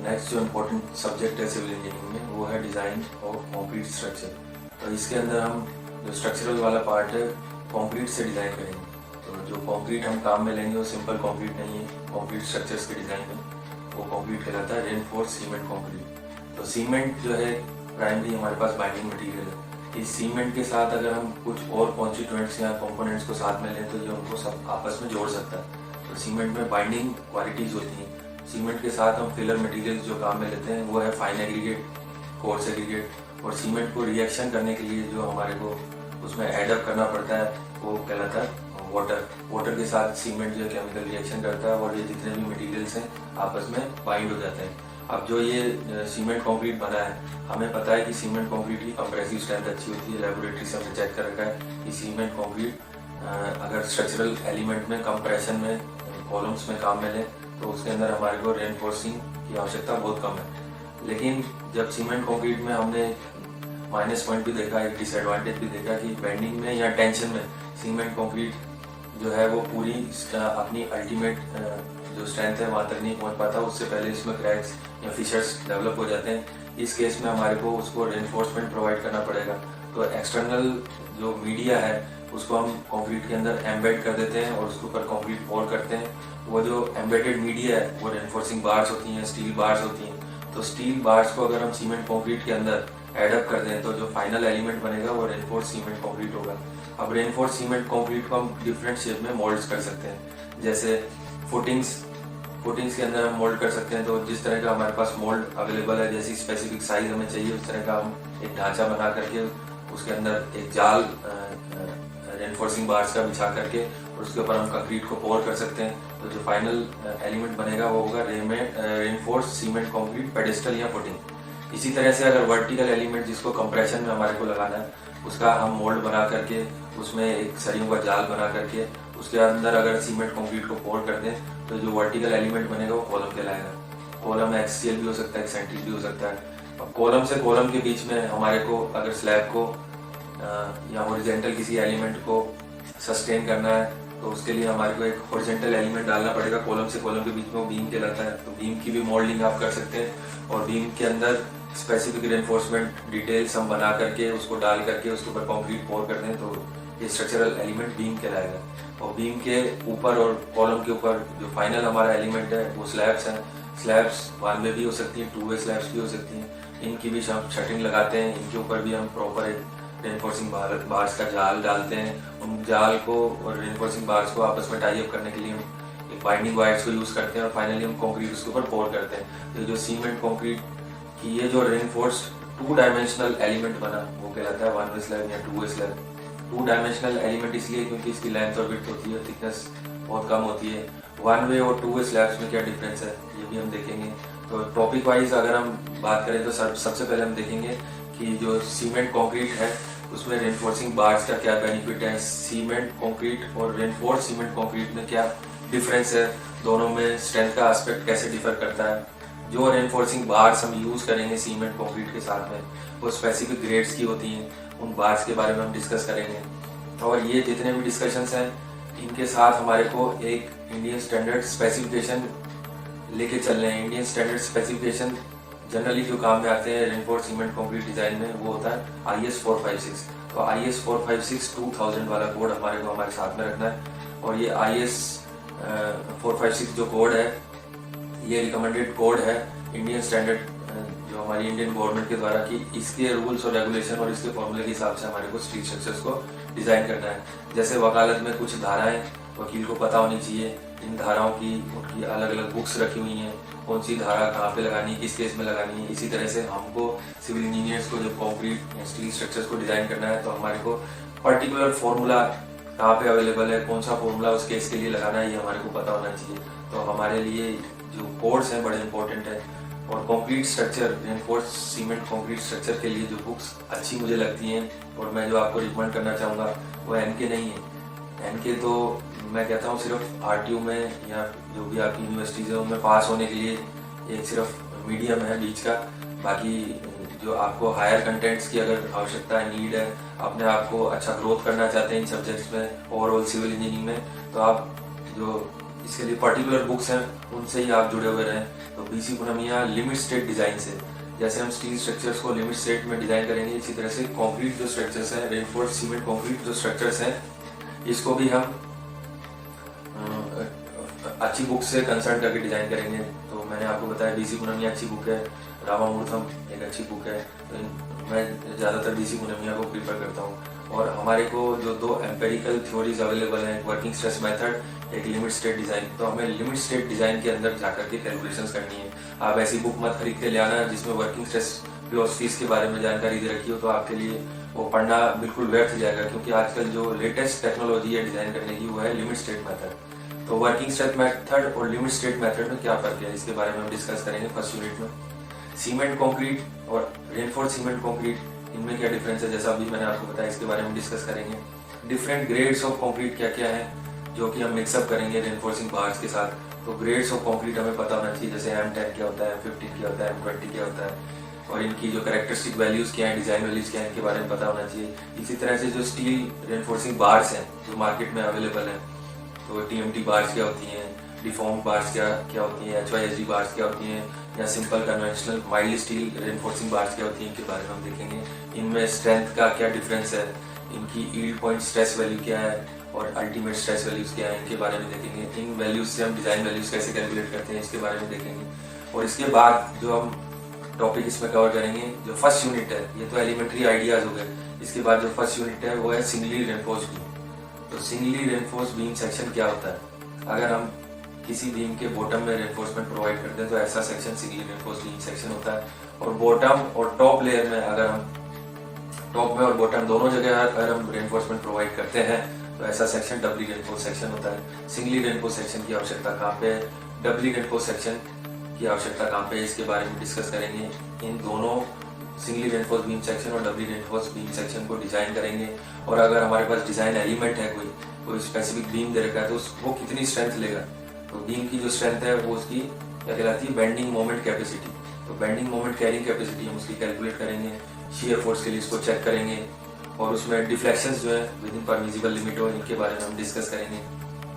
Next जो important subject है civil engineering में वो है डिज़ाइन और कंक्रीट स्ट्रक्चर। तो इसके अंदर हम जो स्ट्रक्चरल वाला पार्ट है कंक्रीट से डिज़ाइन करेंगे। तो जो कंक्रीट हम काम में लेंगे वो सिंपल कंक्रीट नहीं है। कंक्रीट स्ट्रक्चर्स के डिज़ाइन में वो कंक्रीट कहलाता है रेनफोर्स सीमेंट कंक्रीट। तो सीमेंट जो है प्राइमरी हमारे पास बाइंडिंग मटीरियल है। इस सीमेंट के साथ अगर हम कुछ और कॉन्स्टिट्यूएंट्स या कंपोनेंट्स को साथ में लें तो ये उनको सब आपस में जोड़ सकता है। तो सीमेंट में बाइंडिंग क्वालिटीज़ होती हैं। सीमेंट के साथ हम फिलर मटेरियल्स जो काम में लेते हैं वो है फाइन एग्रीगेट, कोर्स एग्रीगेट। और सीमेंट को रिएक्शन करने के लिए जो हमारे को उसमें एडअप करना पड़ता है वो कहलाता है वाटर। वाटर के साथ सीमेंट जो केमिकल रिएक्शन करता है और ये जितने भी मटेरियल्स हैं आपस में बाइंड हो जाते हैं। अब जो ये सीमेंट कंक्रीट बना है, हमें पता है कि सीमेंट कंक्रीट की कंप्रेसिव स्ट्रेंथ अच्छी होती है। लेबोरेटरी से हमने चेक कर रखा है कि सीमेंट कंक्रीट अगर स्ट्रक्चरल एलिमेंट में कंप्रेशन में कॉलम्स में काम में लें तो उसके अंदर हमारे को रेनफोर्सिंग की आवश्यकता बहुत कम है। लेकिन जब सीमेंट कंक्रीट में हमने माइनस पॉइंट भी देखा, एक डिसएडवांटेज भी देखा कि बेंडिंग में या टेंशन में सीमेंट कंक्रीट जो है वो पूरी अपनी अल्टीमेट जो स्ट्रेंथ है वहाँ तक नहीं पहुँच पाता। उससे पहले इसमें क्रैक्स या फिशर्स डेवलप हो जाते हैं। इस केस में हमारे को उसको रेनफोर्समेंट प्रोवाइड करना पड़ेगा। तो एक्सटर्नल जो मीडिया है उसको हम कंक्रीट के अंदर एम्बेड कर देते हैं और उसके ऊपर कंक्रीट पोर करते हैं। वो जो एम्बेडेड मीडिया है वो रेनफोर्सिंग बार्स होती हैं, स्टील बार्स होती हैं। तो स्टील बार्स को अगर हम सीमेंट कंक्रीट के अंदर एडअप कर दें तो जो फाइनल एलिमेंट बनेगा वो रेनफोर्स सीमेंट कंक्रीट होगा। अब रेनफोर्स सीमेंट कंक्रीट को हम डिफरेंट शेप में मोल्ड्स कर सकते हैं। जैसे फुटिंग्स के अंदर हम मोल्ड कर सकते हैं। तो जिस तरह का हमारे पास मोल्ड अवेलेबल है, जैसी स्पेसिफिक साइज हमें चाहिए उस तरह का हम एक ढांचा बना करके उसके अंदर एक जाल रेनफोर्सिंग बार्स का बिछा करके और उसके ऊपर हम कंक्रीट को पोर कर सकते हैं। तो जो फाइनल एलिमेंट बनेगा वो होगा रेनफोर्स सीमेंट कंक्रीट पेडेस्टल या फुटिंग। इसी तरह से अगर वर्टिकल एलिमेंट जिसको कंप्रेशन में हमारे को लगाना है उसका हम मोल्ड बना करके उसमें एक सरियों का जाल बना करके उसके अंदर अगर सीमेंट कंक्रीट को पोर कर दें तो जो वर्टिकल एलिमेंट बनेगा वो कॉलम कहलाएगा। कॉलम एक्सियल भी हो सकता है, एक्सेंट्रिक भी हो सकता है। अब कॉलम से कॉलम के बीच में हमारे को अगर स्लैब को या हॉरिजॉन्टल किसी एलिमेंट को सस्टेन करना है तो उसके लिए हमारे को एक हॉरिजॉन्टल एलिमेंट डालना पड़ेगा। कॉलम से कॉलम के बीच में वो बीम कहलाता है। तो बीम की भी मॉडलिंग आप कर सकते हैं और बीम के अंदर स्पेसिफिक रेनफोर्समेंट डिटेल्स हम बना करके उसको डाल करके उसके ऊपर कंक्रीट पोर कर दें तो ये स्ट्रक्चरल एलिमेंट बीम कहलाएगा। और बीम के ऊपर और कॉलम के ऊपर जो फाइनल हमारा एलिमेंट है वो स्लैब्स हैं। स्लैब्स 1 वे भी हो सकती हैं, 2 वे स्लैब्स भी हो सकती हैं। इनकी भी हम शटिंग लगाते हैं। इनके ऊपर भी हम प्रॉपर एक रेनफोर्सिंग बार्स का जाल डालते हैं। उन जाल को और रेनफोर्सिंग बार्स को आपस में टाई अप करने के लिए हम एक बाइंडिंग वायर्स को यूज़ करते हैं और फाइनली हम कंक्रीट उसके ऊपर पोर करते हैं। तो जो सीमेंट कंक्रीट की ये जो रेनफोर्स 2 डायमेंशनल एलिमेंट बना वो कहलाता है 1 वे स्लैब या 2 वे स्लैब। 2 डायमेंशनल एलिमेंट इसलिए क्योंकि इसकी लेंथ और विड्थ होती है, थिकनेस बहुत कम होती है। 1 वे और 2 वे स्लैब्स में क्या डिफरेंस है ये भी हम देखेंगे। तो टॉपिक वाइज अगर हम बात करें तो सबसे पहले हम देखेंगे कि जो सीमेंट कंक्रीट है उसमें रेनफोर्सिंग बार्स का क्या बेनिफिट है, सीमेंट कंक्रीट और रेनफोर्स सीमेंट कंक्रीट में क्या डिफरेंस है, दोनों में स्ट्रेंथ का एस्पेक्ट कैसे डिफर करता है। जो रेनफोर्सिंग बार्स हम यूज़ करेंगे सीमेंट कंक्रीट के साथ में वो स्पेसिफिक ग्रेड्स की होती हैं। उन बार्स के बारे में हम डिस्कस करेंगे और ये जितने भी डिस्कशंस हैं इनके साथ हमारे को एक इंडियन स्टैंडर्ड स्पेसिफिकेशन लेके चल रहे हैं। इंडियन स्टैंडर्ड स्पेसिफिकेशन जनरली जो काम में आते हैं रेनफोर्स सीमेंट कंक्रीट डिज़ाइन में वो होता है IS 456। तो IS 456 2000 वाला कोड हमारे को हमारे साथ में रखना है। और ये IS 456 जो कोड है ये रिकमेंडेड कोड है इंडियन स्टैंडर्ड जो हमारी इंडियन गवर्नमेंट के द्वारा कि इसके रूल्स और रेगुलेशन और इसके फॉर्मूले के हिसाब से हमारे को स्टील स्ट्रक्चर्स को डिज़ाइन करना है। जैसे वकालत में कुछ धाराएं वकील को पता होनी चाहिए। इन धाराओं की उनकी अलग अलग बुक्स रखी हुई हैं, कौन सी धारा कहाँ पे लगानी है, किस केस में लगानी है। इसी तरह से हमको सिविल इंजीनियर्स को जब कंक्रीट या स्टील स्ट्रक्चर्स को डिज़ाइन करना है तो हमारे को पर्टिकुलर फार्मूला कहाँ पे अवेलेबल है, कौन सा फार्मूला उस केस के लिए लगाना है ये हमारे को पता होना चाहिए। तो हमारे लिए जो कोड्स हैं बड़े इंपॉर्टेंट है। और concrete structure reinforce cement concrete structure के लिए जो बुक्स अच्छी मुझे लगती हैं और मैं जो आपको रिकमेंड करना चाहूँगा वो NK नहीं है। NK तो मैं कहता हूँ सिर्फ RTU में या जो भी आपकी यूनिवर्सिटीज़ है उनमें पास होने के लिए एक सिर्फ मीडियम है बीच का। बाकी जो आपको हायर कंटेंट्स की अगर आवश्यकता है, नीड है, अपने आप को अच्छा ग्रोथ करना चाहते हैं इन सब्जेक्ट्स में ओवरऑल सिविल इंजीनियरिंग में, तो आप जो इसके लिए पर्टिकुलर बुक्स हैं, उनसे ही आप जुड़े हुए रहें। तो BC Punmia limit state design से, जैसे हम स्टील स्ट्रक्चर्स को लिमिट स्टेट में डिज़ाइन करेंगे, इसी तरह से कंक्रीट जो स्ट्रक्चर्स हैं, रेनफोर्स्ड सीमेंट कंक्रीट जो स्ट्रक्चर्स हैं, इसको भी हम अच्छी बुक से कंसल्ट करके डिज़ाइन करेंगे। तो मैंने आपको बताया BC पूनमिया अच्छी बुक है, रामामूर्थम एक अच्छी बुक है, तो मैं ज़्यादातर BC पूनमिया को प्रीफर करता हूँ। और हमारे को जो 2 एम्पेरिकल थ्योरीज अवेलेबल हैं, वर्किंग स्ट्रेस मेथड, एक लिमिट स्टेट डिज़ाइन, तो हमें लिमिट स्टेट डिज़ाइन के अंदर जाकर के कैलकुलेशंस करनी है। आप ऐसी बुक मत खरीद के ले आना जिसमें वर्किंग स्ट्रेस फिलोसफीज के बारे में जानकारी दे रखी हो, तो आपके लिए वो पढ़ना बिल्कुल व्यर्थ जाएगा, क्योंकि आजकल जो लेटेस्ट टेक्नोलॉजी है डिज़ाइन करने की, वो है लिमिट स्टेट मेथड। तो वर्किंग स्ट्रेस मेथड और लिमिट स्टेट मेथड में क्या फ़र्क है, इसके बारे में हम डिस्कस करेंगे फर्स्ट यूनिट में। सीमेंट कंक्रीट और रेनफोर्स्ड सीमेंट कंक्रीट, इनमें क्या डिफरेंस है, जैसा अभी मैंने आपको बताया, इसके बारे में डिस्कस करेंगे। डिफरेंट ग्रेड्स ऑफ कंक्रीट क्या क्या है, जो कि हम मिक्सअप करेंगे रेनफोर्सिंग बार्स के साथ। तो ग्रेड्स ऑफ कंक्रीट हमें पता होना चाहिए, जैसे M10 क्या होता है, M15 क्या होता है, M20 क्या होता है, और इनकी जो कैरेक्टरिस्टिक वैल्यूज़ क्या है, डिज़ाइन वैल्यूज़ क्या है, इनके बारे में पता होना चाहिए। इसी तरह से जो स्टील रेनफोर्सिंग बार्स हैं जो मार्केट में अवेलेबल हैं, तो TMT बार्स क्या होती हैं, डिफॉर्म बार्स क्या क्या होती हैं, HYSD बार्स क्या होती हैं, या simple conventional mild steel reinforcing bars क्या होती हैं, इनके बारे में हम देखेंगे। इनमें स्ट्रेंथ का क्या डिफरेंस है, इनकी यील्ड पॉइंट स्ट्रेस वैल्यू क्या है और अल्टीमेट स्ट्रेस वैल्यूज़ क्या है, इनके बारे में देखेंगे। इन वैल्यूज़ से हम डिज़ाइन वैल्यूज़ कैसे कैलकुलेट करते हैं, इसके बारे में देखेंगे। और इसके बाद जो हम टॉपिक इसमें कवर करेंगे, जो फर्स्ट यूनिट है, ये तो एलिमेंट्री आइडियाज़ हो गए। इसके बाद जो फर्स्ट यूनिट है वो है सिंगली रेनफोर्स्ड बीम। तो सिंगली रेनफोर्स्ड बीम सेक्शन क्या होता है, अगर हम किसी बीम के बॉटम में रेनफोर्समेंट प्रोवाइड करते हैं तो ऐसा section singly reinforced beam section होता है। और बॉटम और टॉप लेयर में, अगर हम टॉप में और बॉटम दोनों जगह अगर हम रेनफोर्समेंट प्रोवाइड करते हैं तो ऐसा सेक्शन डबली रेनफोर्स सेक्शन होता है। सिंगली रेनफोर्स सेक्शन की आवश्यकता कहाँ पे है, डबली रेनफोर्स सेक्शन की आवश्यकता कहाँ पे है, इसके बारे में डिस्कस करेंगे। इन दोनों सिंगली रेनफोर्स बीम सेक्शन और डबली रेनफोर्स बीम सेक्शन को डिजाइन करेंगे। और अगर हमारे पास डिजाइन एलिमेंट है, कोई स्पेसिफिक बीम दे रखा है, तो वो कितनी स्ट्रेंथ लेगा, तो बीम की जो स्ट्रेंथ है वो उसकी क्या कहलाती है, बेंडिंग मोमेंट कैपेसिटी। तो बेंडिंग मोमेंट कैरिंग कैपेसिटी हम उसकी कैलकुलेट करेंगे। शियर फोर्स के लिए इसको चेक करेंगे, और उसमें डिफ्लेक्शंस जो है विद इन परमिसिबल लिमिट हो, इनके बारे में हम डिस्कस करेंगे।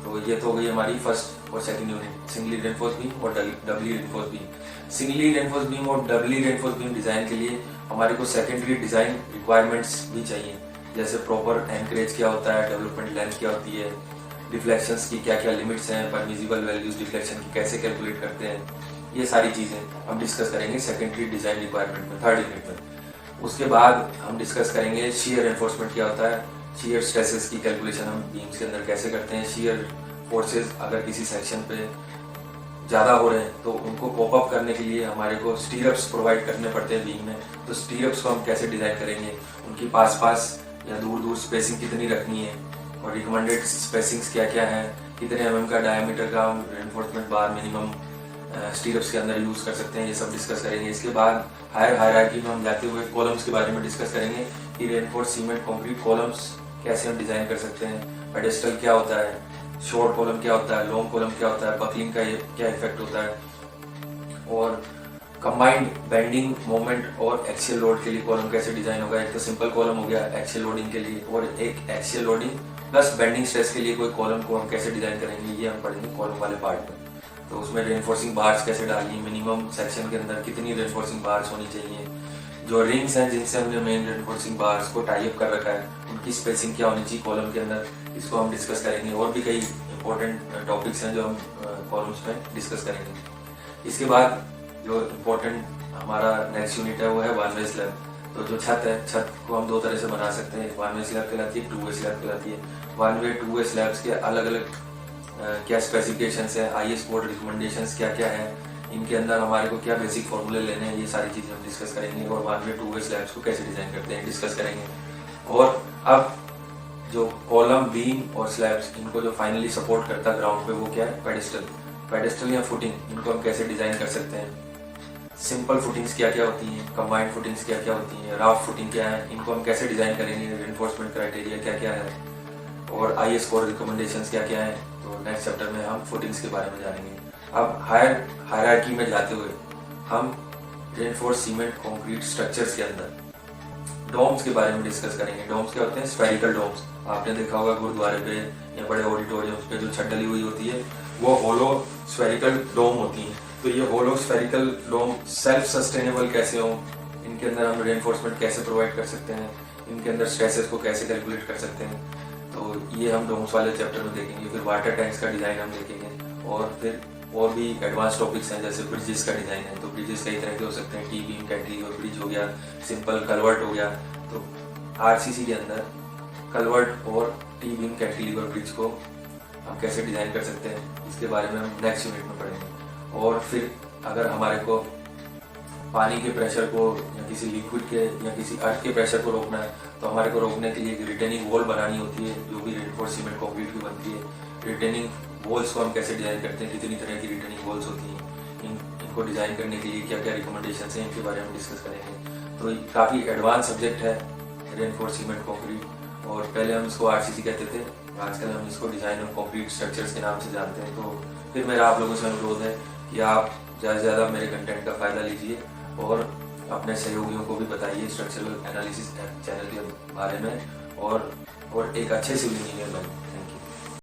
तो ये तो हो गई हमारी फर्स्ट और second unit, singly reinforced beam और doubly reinforced beam. Singly reinforced beam और डबली रेनफोर्स बीम डिजाइन के लिए हमारे को सेकेंडरी डिजाइन रिक्वायरमेंट्स भी चाहिए, जैसे प्रॉपर एंकरेज क्या होता है, डेवलपमेंट लेंथ क्या होती है, डिफ्लेक्शंस की क्या क्या लिमिट्स हैं, परमिसिबल वैल्यूज डिफ्लेक्शन की कैसे कैलकुलेट करते हैं, ये सारी चीज़ें हम डिस्कस करेंगे सेकेंडरी डिजाइन रिक्वायरमेंट में, थर्ड यूनिट में। उसके बाद हम डिस्कस करेंगे शियर एनफोर्समेंट क्या होता है, शियर स्ट्रेसेस की कैलकुलेशन हम बीम्स के अंदर कैसे करते हैं, शियर फोर्सेस अगर किसी सेक्शन पे ज़्यादा हो रहे हैं तो उनको पॉप अप करने के लिए हमारे को स्टीरअप्स प्रोवाइड करने पड़ते हैं बीम में। तो स्टीरअप्स को हम कैसे डिज़ाइन करेंगे, उनकी पास पास या दूर दूर स्पेसिंग कितनी रखनी है, और रिकमेंडेड स्पेसिंग्स क्या क्या हैं, कितने mm का डायमीटर का हम रेनफोर्समेंट बार मिनिमम स्टीरअप्स के अंदर यूज़ कर सकते हैं, ये सब डिस्कस करेंगे। इसके बाद हायर हायरार्की में हम जाते हुए कॉलम्स के बारे में डिस्कस करेंगे कि रेनफोर्स सीमेंट कंक्रीट कॉलम्स कैसे हम डिज़ाइन कर सकते हैं, पेडेस्टल क्या होता है, शॉर्ट कॉलम क्या होता है, लॉन्ग कॉलम क्या होता है, बकलिंग का क्या इफेक्ट होता है, और कंबाइंड बेंडिंग मोमेंट और एक्सियल लोड के लिए कॉलम कैसे डिजाइन होगा। एक तो सिंपल कॉलम हो गया एक्सियल लोडिंग के लिए, और एक axial loading plus bending stress के लिए कोई कॉलम को हम कैसे डिजाइन करेंगे, ये हम पढ़ेंगे कॉलम वाले पार्ट में। तो उसमें रेनफोर्सिंग बार्स कैसे डालनी, मिनिमम सेक्शन के अंदर कितनी रेनफोर्सिंग बार्स होनी चाहिए, जो रिंग्स हैं जिनसे हमने मेन रेनफोर्सिंग बार्स को टाई अप कर रखा है उनकी स्पेसिंग क्या होनी चाहिए कॉलम के अंदर, इसको हम डिस्कस करेंगे। और भी कई इंपॉर्टेंट टॉपिक्स हैं जो हम कॉलम्स में डिस्कस करेंगे। इसके बाद जो इम्पोर्टेंट हमारा नेक्स्ट यूनिट है वो है वन वे स्लैब। तो जो छत है, छत को हम दो तरह से बना सकते हैं, वन वे स्लैब कहलाती है, टू वे स्लैब कहलाती है। One way two way slabs के अलग अलग क्या स्पेसिफिकेशंस है, IS कोड रिकमेंडेशंस क्या क्या है, इनके अंदर हमारे को क्या बेसिक फॉर्मूले लेने हैं, ये सारी चीज़ें हम डिस्कस करेंगे। और one way two way slabs को कैसे डिज़ाइन करते हैं डिस्कस करेंगे। और अब जो कॉलम बीम और स्लैब्स इनको जो फाइनली सपोर्ट करता है ग्राउंड पे वो क्या है, पेडेस्टल या फुटिंग, इनको हम कैसे डिज़ाइन कर सकते हैं, सिंपल फुटिंग्स क्या क्या होती हैं, कंबाइंड फुटिंग्स क्या क्या होती हैं, राफ्ट फुटिंग क्या है, इनको हम कैसे डिज़ाइन करेंगे, रेनफोर्समेंट क्राइटेरिया क्या क्या है, और IS कोड रिकमेंडेशंस क्या क्या है। तो नेक्स्ट चैप्टर में हम फुटिंग्स के बारे में जानेंगे। अब हायरार्की में जाते हुए हम रेनफोर्स सीमेंट कंक्रीट स्ट्रक्चर्स के अंदर डोम्स के बारे में डिस्कस करेंगे। डोम्स क्या होते हैं, स्फेरिकल डोम्स। आपने देखा होगा गुरुद्वारे पे या बड़े ऑडिटोरियम्स पे जो छत डली हुई होती है वो होलो स्फेरिकल डोम होती हैं। तो ये होलो स्फेरिकल डोम सेल्फ सस्टेनेबल कैसे हो, इनके अंदर हम रेनफोर्समेंट कैसे प्रोवाइड कर सकते हैं, इनके अंदर स्ट्रेसेस को कैसे कैलकुलेट कर सकते हैं, तो ये हम डोम्स वाले चैप्टर में देखेंगे। फिर वाटर टैंक्स का डिज़ाइन हम देखेंगे, और फिर और भी एडवांस टॉपिक्स हैं, जैसे ब्रिजेस का डिज़ाइन है। तो ब्रिजेस कई तरह के हो सकते हैं, टी बीम कैंटिलीवर ब्रिज हो गया, सिंपल कलवर्ट हो गया। तो आरसीसी के अंदर कलवर्ट और टी बीम कैंटिलीवर ब्रिज को हम कैसे डिज़ाइन कर सकते हैं, इसके बारे में हम नेक्स्ट यूनिट में पढ़ेंगे। और फिर अगर हमारे को पानी के प्रेशर को या किसी लिक्विड के या किसी अर्थ के प्रेशर को रोकना है, तो हमारे को रोकने के लिए एक रिटेनिंग वॉल बनानी होती है, जो भी रेनफोर्स सीमेंट कंक्रीट की बनती है। रिटेनिंग वॉल्स को हम कैसे डिज़ाइन करते हैं, कितनी तरह की रिटेनिंग वॉल्स होती हैं, इनको डिज़ाइन करने के लिए क्या क्या रिकमेंडेशन हैं, इनके बारे में डिस्कस करेंगे। तो ये काफ़ी एडवांस सब्जेक्ट है रेनफोर्स सीमेंट कंक्रीट, और पहले हम इसको आरसीसी कहते थे, आजकल हम इसको डिज़ाइन और कंक्रीट स्ट्रक्चर्स के नाम से जानते हैं। तो फिर मेरा आप लोगों से अनुरोध है कि आप ज़्यादा से ज़्यादा मेरे कंटेंट का फ़ायदा लीजिए और अपने सहयोगियों को भी बताइए स्ट्रक्चरल एनालिसिस चैनल के बारे में, और एक अच्छे सिविल इंजीनियर बने। Thank you.